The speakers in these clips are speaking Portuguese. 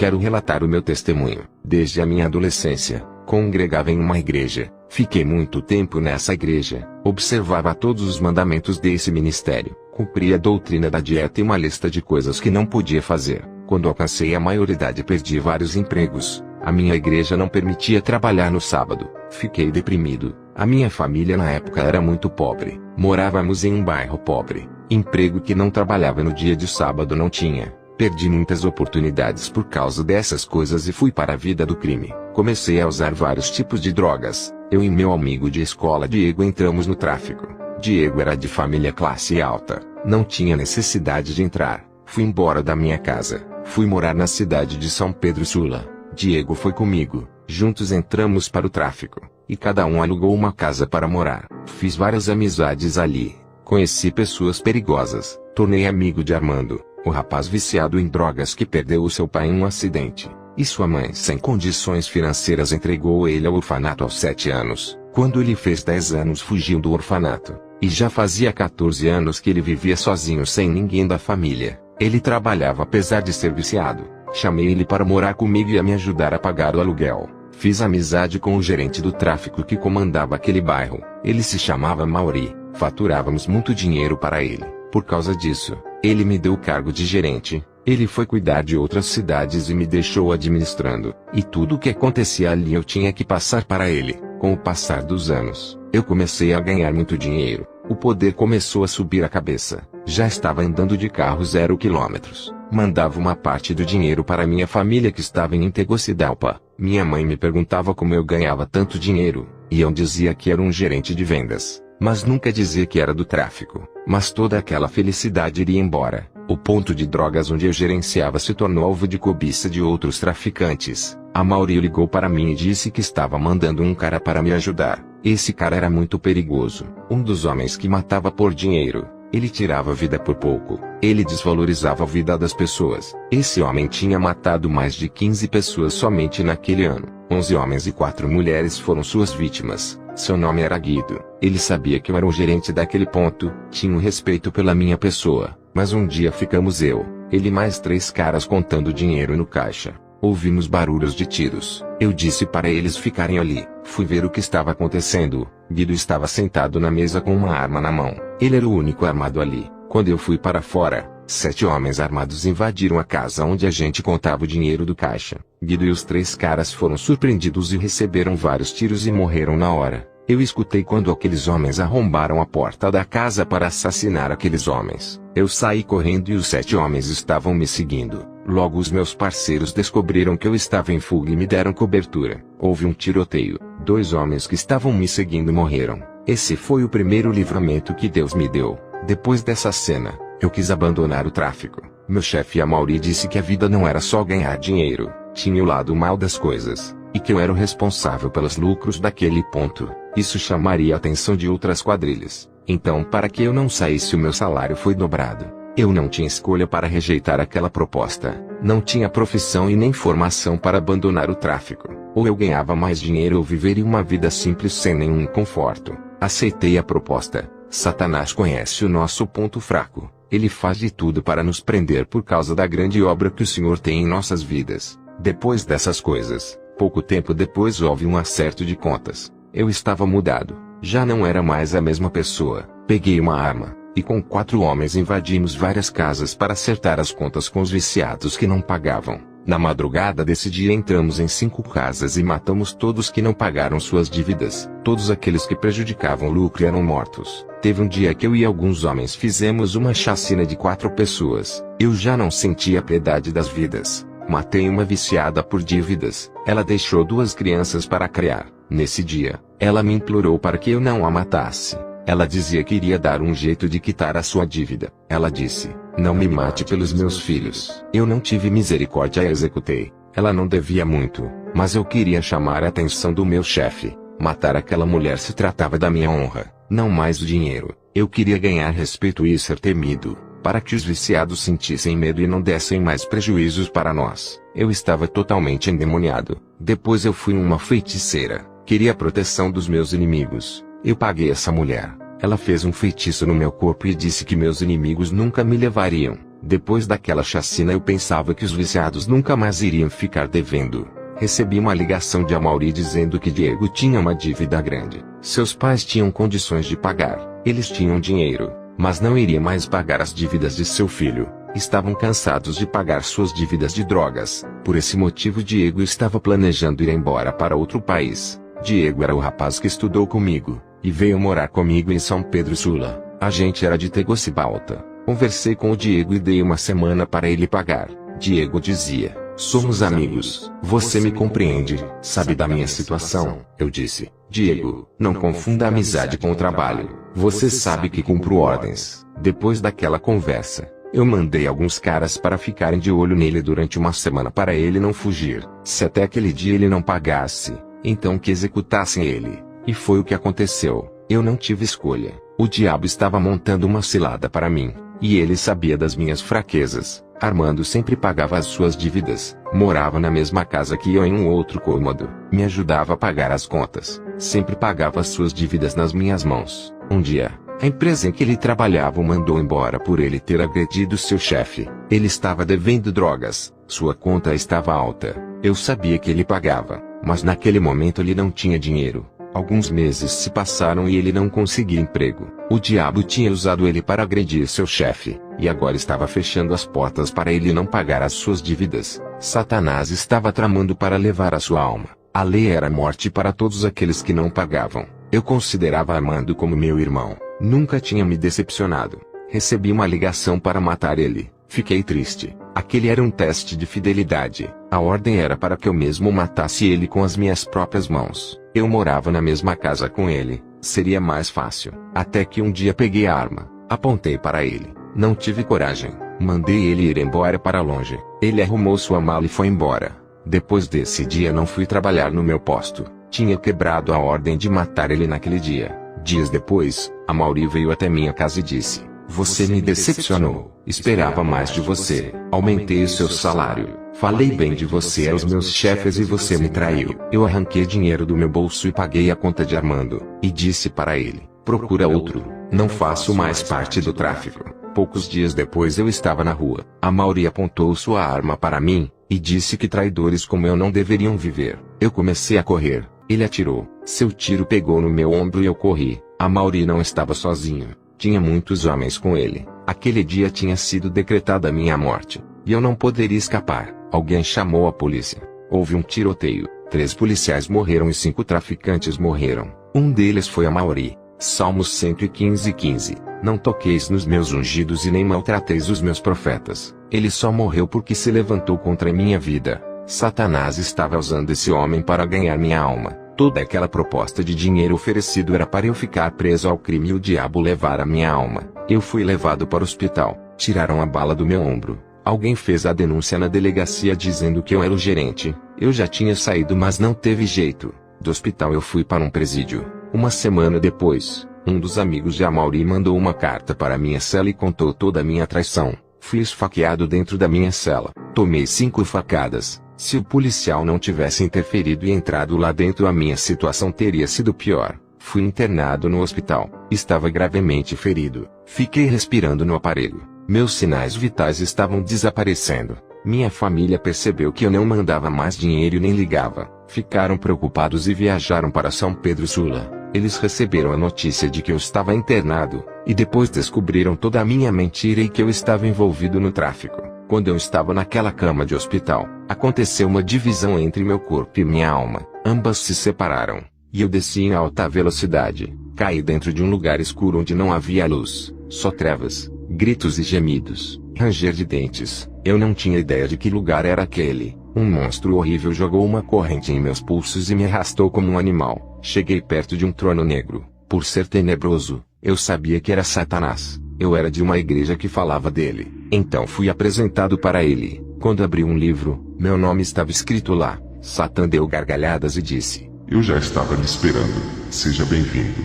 Quero relatar o meu testemunho. Desde a minha adolescência, congregava em uma igreja. Fiquei muito tempo nessa igreja. Observava todos os mandamentos desse ministério. Cumpria a doutrina da dieta e uma lista de coisas que não podia fazer. Quando alcancei a maioridade, perdi vários empregos. A minha igreja não permitia trabalhar no sábado. Fiquei deprimido. A minha família na época era muito pobre. Morávamos em um bairro pobre. Emprego que não trabalhava no dia de sábado não tinha. Perdi muitas oportunidades por causa dessas coisas e fui para a vida do crime. Comecei a usar vários tipos de drogas. Eu e meu amigo de escola Diego entramos no tráfico. Diego era de família classe alta. Não tinha necessidade de entrar. Fui embora da minha casa. Fui morar na cidade de São Pedro Sula. Diego foi comigo. Juntos entramos para o tráfico. E cada um alugou uma casa para morar. Fiz várias amizades ali. Conheci pessoas perigosas. Tornei amigo de Armando, o rapaz viciado em drogas que perdeu o seu pai em um acidente. E sua mãe, sem condições financeiras, entregou ele ao orfanato aos 7 anos. Quando ele fez 10 anos, fugiu do orfanato. E já fazia 14 anos que ele vivia sozinho sem ninguém da família. Ele trabalhava apesar de ser viciado. Chamei ele para morar comigo e a me ajudar a pagar o aluguel. Fiz amizade com o gerente do tráfico que comandava aquele bairro. Ele se chamava Mauri. Faturávamos muito dinheiro para ele. Por causa disso, ele me deu o cargo de gerente. Ele foi cuidar de outras cidades e me deixou administrando. E tudo o que acontecia ali eu tinha que passar para ele. Com o passar dos anos, eu comecei a ganhar muito dinheiro. O poder começou a subir a cabeça. Já estava andando de carro 0 quilômetros. Mandava uma parte do dinheiro para minha família que estava em Tegucigalpa. Minha mãe me perguntava como eu ganhava tanto dinheiro. E eu dizia que era um gerente de vendas. Mas nunca dizia que era do tráfico. Mas toda aquela felicidade iria embora. O ponto de drogas onde eu gerenciava se tornou alvo de cobiça de outros traficantes. A Mauri ligou para mim e disse que estava mandando um cara para me ajudar. Esse cara era muito perigoso. Um dos homens que matava por dinheiro. Ele tirava vida por pouco. Ele desvalorizava a vida das pessoas. Esse homem tinha matado mais de 15 pessoas somente naquele ano. 11 homens e 4 mulheres foram suas vítimas. Seu nome era Guido. Ele sabia que eu era o gerente daquele ponto. Tinha um respeito pela minha pessoa. Mas um dia ficamos ele e mais 3 caras contando dinheiro no caixa. Ouvimos barulhos de tiros. Eu disse para eles ficarem ali. Fui ver o que estava acontecendo. Guido estava sentado na mesa com uma arma na mão. Ele era o único armado ali. Quando eu fui para fora, 7 homens armados invadiram a casa onde a gente contava o dinheiro do caixa. Guido e os 3 caras foram surpreendidos e receberam vários tiros e morreram na hora. Eu escutei quando aqueles homens arrombaram a porta da casa para assassinar aqueles homens. Eu saí correndo e os 7 homens estavam me seguindo. Logo os meus parceiros descobriram que eu estava em fuga e me deram cobertura. Houve um tiroteio. 2 homens que estavam me seguindo morreram. Esse foi o primeiro livramento que Deus me deu. Depois dessa cena, eu quis abandonar o tráfico. Meu chefe Amaury disse que a vida não era só ganhar dinheiro, tinha o lado mal das coisas, e que eu era o responsável pelos lucros daquele ponto. Isso chamaria a atenção de outras quadrilhas. Então, para que eu não saísse, o meu salário foi dobrado. Eu não tinha escolha para rejeitar aquela proposta. Não tinha profissão e nem formação para abandonar o tráfico. Ou eu ganhava mais dinheiro ou viveria uma vida simples sem nenhum conforto. Aceitei a proposta. Satanás conhece o nosso ponto fraco. Ele faz de tudo para nos prender por causa da grande obra que o Senhor tem em nossas vidas. Depois dessas coisas, pouco tempo depois houve um acerto de contas. Eu estava mudado. Já não era mais a mesma pessoa. Peguei uma arma, e com 4 homens invadimos várias casas para acertar as contas com os viciados que não pagavam. Na madrugada desse dia entramos em 5 casas e matamos todos que não pagaram suas dívidas. Todos aqueles que prejudicavam o lucro eram mortos. Teve um dia que eu e alguns homens fizemos uma chacina de 4 pessoas. Eu já não sentia piedade das vidas. Matei uma viciada por dívidas. Ela deixou 2 crianças para criar. Nesse dia, ela me implorou para que eu não a matasse. Ela dizia que iria dar um jeito de quitar a sua dívida. Ela disse: "Não me mate pelos meus filhos." Eu não tive misericórdia e a executei. Ela não devia muito, mas eu queria chamar a atenção do meu chefe. Matar aquela mulher se tratava da minha honra, não mais do dinheiro. Eu queria ganhar respeito e ser temido, para que os viciados sentissem medo e não dessem mais prejuízos para nós. Eu estava totalmente endemoniado. Depois eu fui uma feiticeira. Queria a proteção dos meus inimigos. Eu paguei essa mulher. Ela fez um feitiço no meu corpo e disse que meus inimigos nunca me levariam. Depois daquela chacina eu pensava que os viciados nunca mais iriam ficar devendo. Recebi uma ligação de Amaury dizendo que Diego tinha uma dívida grande. Seus pais tinham condições de pagar, eles tinham dinheiro, mas não iriam mais pagar as dívidas de seu filho. Estavam cansados de pagar suas dívidas de drogas. Por esse motivo Diego estava planejando ir embora para outro país. Diego era o rapaz que estudou comigo, e veio morar comigo em São Pedro Sula. A gente era de Tegucigalpa. Conversei com o Diego e dei uma semana para ele pagar. Diego dizia: somos amigos, você me compreende, sabe da minha situação. Eu disse: Diego, não confunda a amizade com o trabalho. Você sabe que cumpro ordens. Depois daquela conversa, eu mandei alguns caras para ficarem de olho nele durante uma semana para ele não fugir. Se até aquele dia ele não pagasse, então que executassem ele. E foi o que aconteceu. Eu não tive escolha. O diabo estava montando uma cilada para mim, e ele sabia das minhas fraquezas. Armando sempre pagava as suas dívidas, morava na mesma casa que eu em um outro cômodo, me ajudava a pagar as contas, sempre pagava as suas dívidas nas minhas mãos. Um dia, a empresa em que ele trabalhava o mandou embora por ele ter agredido seu chefe. Ele estava devendo drogas, sua conta estava alta. Eu sabia que ele pagava, mas naquele momento ele não tinha dinheiro. Alguns meses se passaram e ele não conseguia emprego. O diabo tinha usado ele para agredir seu chefe, e agora estava fechando as portas para ele não pagar as suas dívidas. Satanás estava tramando para levar a sua alma. A lei era morte para todos aqueles que não pagavam. Eu considerava Armando como meu irmão. Nunca tinha me decepcionado. Recebi uma ligação para matar ele. Fiquei triste. Aquele era um teste de fidelidade. A ordem era para que eu mesmo matasse ele com as minhas próprias mãos. Eu morava na mesma casa com ele. Seria mais fácil. Até que um dia peguei a arma, apontei para ele. Não tive coragem. Mandei ele ir embora para longe. Ele arrumou sua mala e foi embora. Depois desse dia não fui trabalhar no meu posto. Tinha quebrado a ordem de matar ele naquele dia. Dias depois, Amaury veio até minha casa e disse: você me decepcionou. Esperava mais de você. Aumentei o seu salário. Falei bem de você aos meus chefes e você me traiu. Eu arranquei dinheiro do meu bolso e paguei a conta de Armando. E disse para ele: procura outro. Não faço mais parte do tráfico. Poucos dias depois eu estava na rua. Amaury apontou sua arma para mim, e disse que traidores como eu não deveriam viver. Eu comecei a correr. Ele atirou. Seu tiro pegou no meu ombro e eu corri. Amaury não estava sozinho. Tinha muitos homens com ele. Aquele dia tinha sido decretada a minha morte, e eu não poderia escapar. Alguém chamou a polícia. Houve um tiroteio. 3 policiais morreram e 5 traficantes morreram. Um deles foi Amaury. Salmos 115:15. Não toqueis nos meus ungidos e nem maltrateis os meus profetas. Ele só morreu porque se levantou contra minha vida. Satanás estava usando esse homem para ganhar minha alma. Toda aquela proposta de dinheiro oferecido era para eu ficar preso ao crime e o diabo levar a minha alma. Eu fui levado para o hospital. Tiraram a bala do meu ombro. Alguém fez a denúncia na delegacia dizendo que eu era o gerente. Eu já tinha saído, mas não teve jeito. Do hospital eu fui para um presídio. Uma semana depois, um dos amigos de Amaury mandou uma carta para minha cela e contou toda a minha traição. Fui esfaqueado dentro da minha cela. Tomei 5 facadas. Se o policial não tivesse interferido e entrado lá dentro, a minha situação teria sido pior. Fui internado no hospital. Estava gravemente ferido. Fiquei respirando no aparelho. Meus sinais vitais estavam desaparecendo. Minha família percebeu que eu não mandava mais dinheiro e nem ligava. Ficaram preocupados e viajaram para São Pedro Sula. Eles receberam a notícia de que eu estava internado, e depois descobriram toda a minha mentira e que eu estava envolvido no tráfico. Quando eu estava naquela cama de hospital, aconteceu uma divisão entre meu corpo e minha alma. Ambas se separaram, e eu desci em alta velocidade. Caí dentro de um lugar escuro onde não havia luz, só trevas, gritos e gemidos, ranger de dentes. Eu não tinha ideia de que lugar era aquele. Um monstro horrível jogou uma corrente em meus pulsos e me arrastou como um animal. Cheguei perto de um trono negro. Por ser tenebroso, eu sabia que era Satanás. Eu era de uma igreja que falava dele. Então fui apresentado para ele. Quando abri um livro, meu nome estava escrito lá. Satã deu gargalhadas e disse: eu já estava lhe esperando. Seja bem-vindo.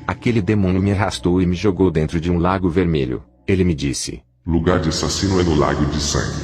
Aquele demônio me arrastou e me jogou dentro de um lago vermelho. Ele me disse: lugar de assassino é no lago de sangue.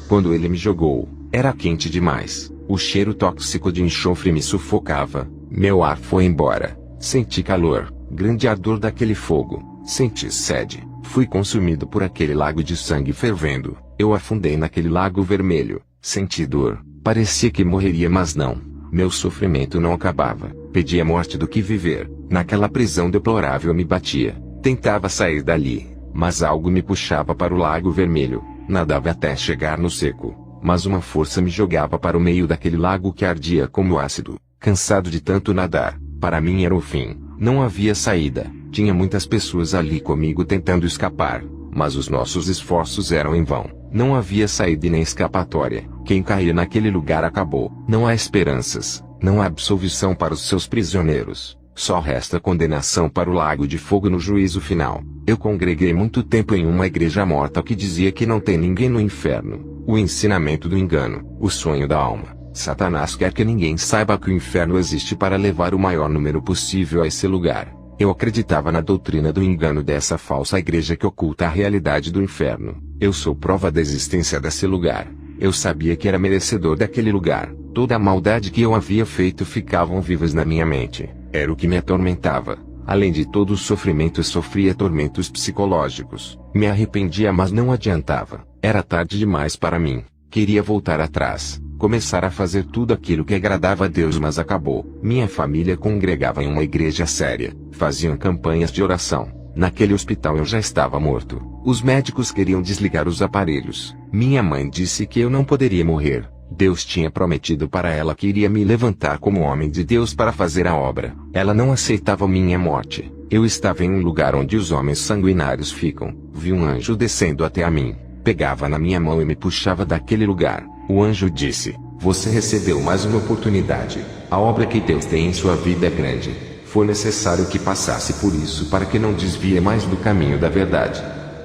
Quando ele me jogou, era quente demais. O cheiro tóxico de enxofre me sufocava. Meu ar foi embora. Senti calor, grande ardor daquele fogo. Senti sede. Fui consumido por aquele lago de sangue fervendo. Eu afundei naquele lago vermelho. Senti dor. Parecia que morreria, mas não. Meu sofrimento não acabava. Pedia morte do que viver. Naquela prisão deplorável me batia. Tentava sair dali, mas algo me puxava para o lago vermelho. Nadava até chegar no seco, mas uma força me jogava para o meio daquele lago que ardia como ácido. Cansado de tanto nadar, para mim era o fim. Não havia saída. Tinha muitas pessoas ali comigo tentando escapar, mas os nossos esforços eram em vão. Não havia saída e nem escapatória. Quem caía naquele lugar acabou. Não há esperanças, não há absolvição para os seus prisioneiros. Só resta condenação para o lago de fogo no juízo final. Eu congreguei muito tempo em uma igreja morta que dizia que não tem ninguém no inferno. O ensinamento do engano, o sonho da alma. Satanás quer que ninguém saiba que o inferno existe para levar o maior número possível a esse lugar. Eu acreditava na doutrina do engano dessa falsa igreja que oculta a realidade do inferno. Eu sou prova da existência desse lugar. Eu sabia que era merecedor daquele lugar. Toda a maldade que eu havia feito ficavam vivas na minha mente. Era o que me atormentava. Além de todo o sofrimento, sofria tormentos psicológicos. Me arrependia, mas não adiantava. Era tarde demais para mim. Queria voltar atrás. Começar a fazer tudo aquilo que agradava a Deus, mas acabou. Minha família congregava em uma igreja séria. Faziam campanhas de oração. Naquele hospital eu já estava morto. Os médicos queriam desligar os aparelhos. Minha mãe disse que eu não poderia morrer. Deus tinha prometido para ela que iria me levantar como homem de Deus para fazer a obra. Ela não aceitava minha morte. Eu estava em um lugar onde os homens sanguinários ficam. Vi um anjo descendo até a mim. Pegava na minha mão e me puxava daquele lugar. O anjo disse: "Você recebeu mais uma oportunidade. A obra que Deus tem em sua vida é grande. Foi necessário que passasse por isso para que não desvie mais do caminho da verdade."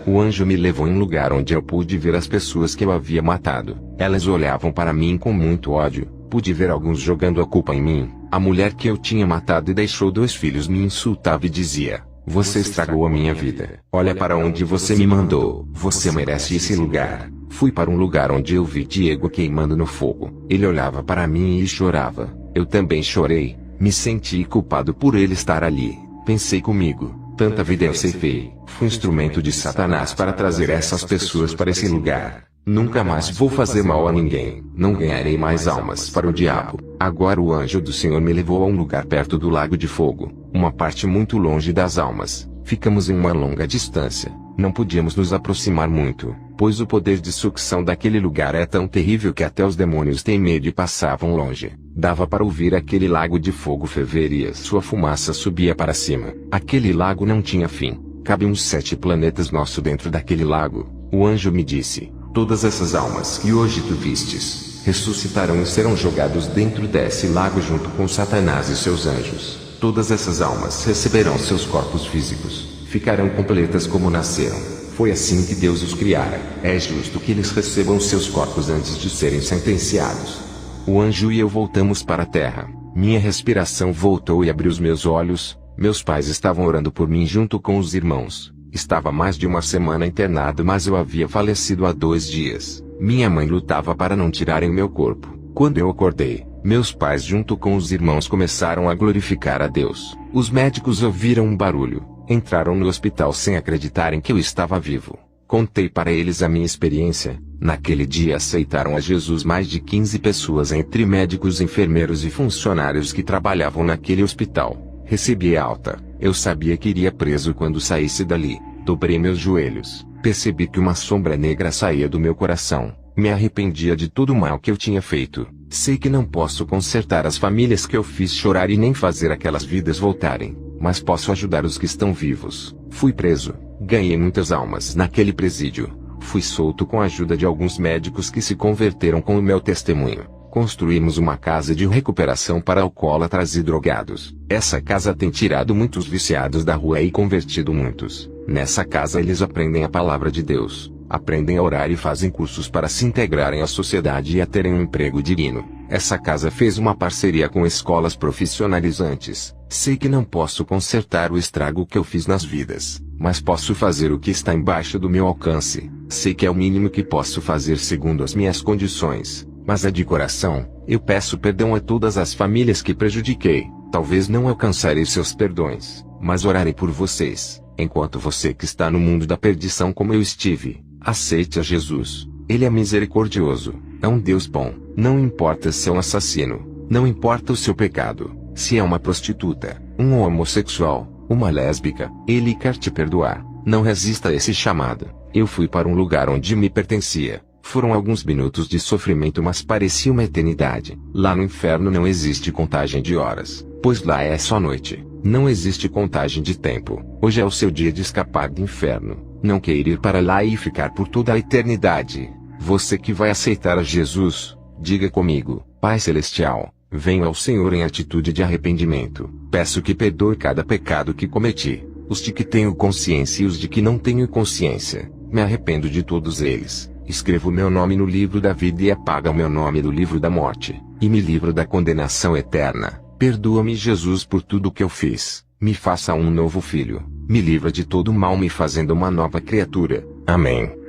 O anjo me levou em um lugar onde eu pude ver as pessoas que eu havia matado. Elas olhavam para mim com muito ódio. Pude ver alguns jogando a culpa em mim. A mulher que eu tinha matado e deixou 2 filhos me insultava e dizia: "Você estragou a minha vida. Olha para onde você me mandou. Você merece esse lugar." Fui para um lugar onde eu vi Diego queimando no fogo. Ele olhava para mim e chorava. Eu também chorei. Me senti culpado por ele estar ali. Pensei comigo: tanta vida eu ceifei. Fui instrumento de Satanás para trazer essas pessoas para esse lugar. Nunca mais vou fazer mal a ninguém. Não ganharei mais almas para o diabo. Agora o anjo do Senhor me levou a um lugar perto do lago de fogo. Uma parte muito longe das almas. Ficamos em uma longa distância. Não podíamos nos aproximar muito, pois o poder de sucção daquele lugar é tão terrível que até os demônios têm medo e passavam longe. Dava para ouvir aquele lago de fogo ferver e sua fumaça subia para cima. Aquele lago não tinha fim. Cabe uns 7 planetas nosso dentro daquele lago. O anjo me disse: "Todas essas almas que hoje tu vistes, ressuscitarão e serão jogados dentro desse lago junto com Satanás e seus anjos. Todas essas almas receberão seus corpos físicos. Ficarão completas como nasceram. Foi assim que Deus os criara. É justo que eles recebam seus corpos antes de serem sentenciados." O anjo e eu voltamos para a terra. Minha respiração voltou e abri os meus olhos. Meus pais estavam orando por mim junto com os irmãos. Estava mais de uma semana internado, mas eu havia falecido há 2 dias. Minha mãe lutava para não tirarem meu corpo. Quando eu acordei, meus pais junto com os irmãos começaram a glorificar a Deus. Os médicos ouviram um barulho. Entraram no hospital sem acreditarem que eu estava vivo. Contei para eles a minha experiência. Naquele dia aceitaram a Jesus mais de 15 pessoas, entre médicos, enfermeiros e funcionários que trabalhavam naquele hospital. Recebi alta. Eu sabia que iria preso quando saísse dali. Dobrei meus joelhos. Percebi que uma sombra negra saía do meu coração. Me arrependia de todo o mal que eu tinha feito. Sei que não posso consertar as famílias que eu fiz chorar e nem fazer aquelas vidas voltarem, mas posso ajudar os que estão vivos. Fui preso. Ganhei muitas almas naquele presídio. Fui solto com a ajuda de alguns médicos que se converteram com o meu testemunho. Construímos uma casa de recuperação para alcoólatras e drogados. Essa casa tem tirado muitos viciados da rua e convertido muitos. Nessa casa eles aprendem a palavra de Deus, aprendem a orar e fazem cursos para se integrarem à sociedade e a terem um emprego digno. Essa casa fez uma parceria com escolas profissionalizantes. Sei que não posso consertar o estrago que eu fiz nas vidas, mas posso fazer o que está embaixo do meu alcance. Sei que é o mínimo que posso fazer segundo as minhas condições. Mas é de coração, eu peço perdão a todas as famílias que prejudiquei. Talvez não alcançarei seus perdões, mas orarei por vocês. Enquanto você que está no mundo da perdição como eu estive, aceite a Jesus. Ele é misericordioso, é um Deus bom. Não importa se é um assassino, não importa o seu pecado, se é uma prostituta, um homossexual, uma lésbica, Ele quer te perdoar. Não resista a esse chamado. Eu fui para um lugar onde me pertencia. Foram alguns minutos de sofrimento, mas parecia uma eternidade. Lá no inferno não existe contagem de horas, pois lá é só noite. Não existe contagem de tempo. Hoje é o seu dia de escapar do inferno. Não queira ir para lá e ficar por toda a eternidade. Você que vai aceitar a Jesus, diga comigo: Pai Celestial, venho ao Senhor em atitude de arrependimento. Peço que perdoe cada pecado que cometi, os de que tenho consciência e os de que não tenho consciência. Me arrependo de todos eles. Escreva o meu nome no livro da vida e apaga o meu nome do livro da morte, e me livra da condenação eterna. Perdoa-me, Jesus, por tudo o que eu fiz. Me faça um novo filho. Me livra de todo o mal, me fazendo uma nova criatura. Amém.